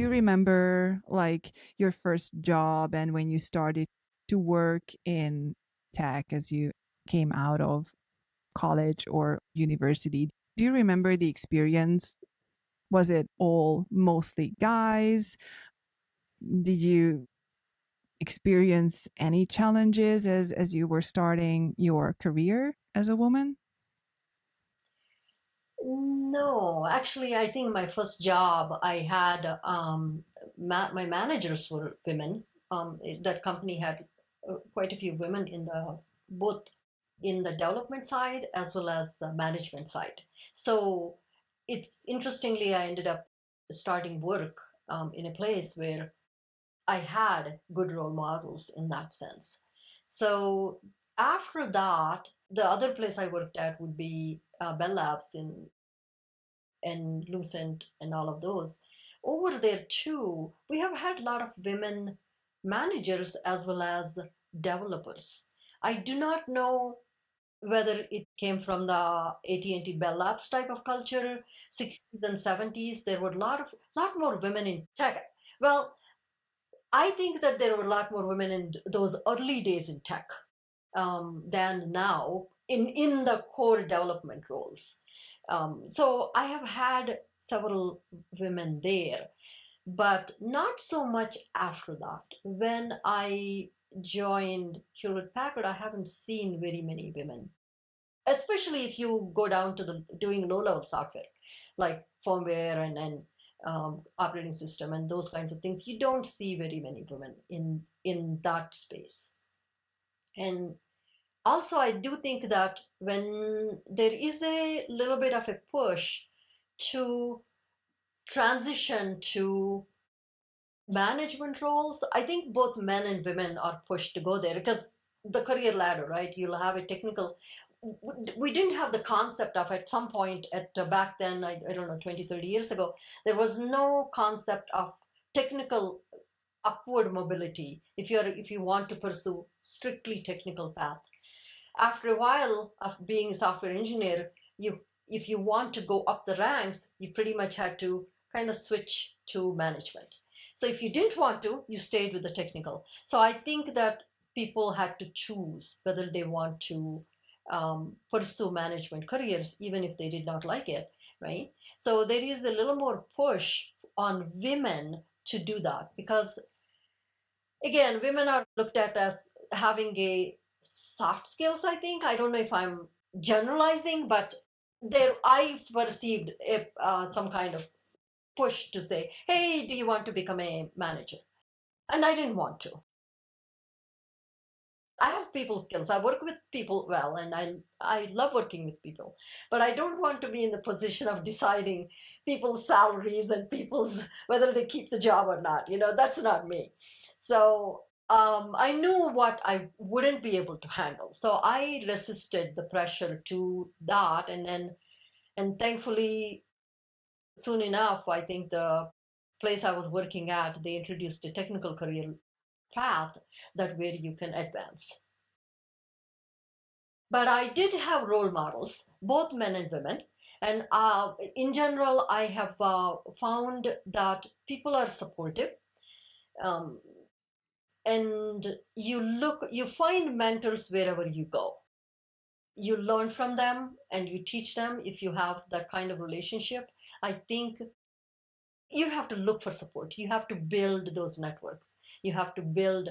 you remember like your first job and when you started to work in tech as you came out of college or university? Do you remember the experience? Was it all mostly guys? Did you experience any challenges as you were starting your career as a woman? No, actually, I think my first job I had, my managers were women. That company had quite a few women in the both in the development side as well as the management side. So it's interestingly, I ended up starting work in a place where I had good role models in that sense. So after that, the other place I worked at would be Bell Labs in and Lucent and all of those. Over there too, we have had a lot of women managers as well as developers. I do not know whether it came from the AT&T Bell Labs type of culture, 60s and 70s. There were lot more women in tech. Well, I think that there were a lot more women in those early days in tech than now in the core development roles. So I have had several women there, but not so much after that. When I joined Hewlett Packard, I haven't seen very many women, especially if you go down to the doing low-level software like firmware and operating system and those kinds of things. You don't see very many women in that space. And also, I do think that when there is a little bit of a push to transition to management roles, I think both men and women are pushed to go there because the career ladder, right? You'll have a technical. We didn't have the concept of at some point at back then, I don't know, 20, 30 years ago, there was no concept of technical upward mobility if you want to pursue strictly technical path. After a while of being a software engineer, you if you want to go up the ranks, you pretty much had to kind of switch to management. So if you didn't want to, you stayed with the technical. So I think that people had to choose whether they want to pursue management careers, even if they did not like it, right? So there is a little more push on women to do that because again, women are looked at as having a soft skills, I think. I don't know if I'm generalizing, but there I perceived some kind of push to say, hey, do you want to become a manager? And I didn't want to. I have people skills. I work with people well, and I love working with people. But I don't want to be in the position of deciding people's salaries and people's whether they keep the job or not. That's not me. So I knew what I wouldn't be able to handle. So I resisted the pressure to that, and thankfully, soon enough, I think the place I was working at, they introduced a technical career path that where you can advance. But I did have role models, both men and women. And in general, I have found that people are supportive. Um, and you find mentors wherever you go. You learn from them and you teach them if you have that kind of relationship. I think you have to look for support. You have to build those networks. You have to build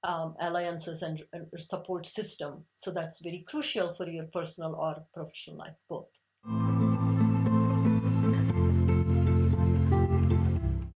alliances and support system. So that's very crucial for your personal or professional life, both.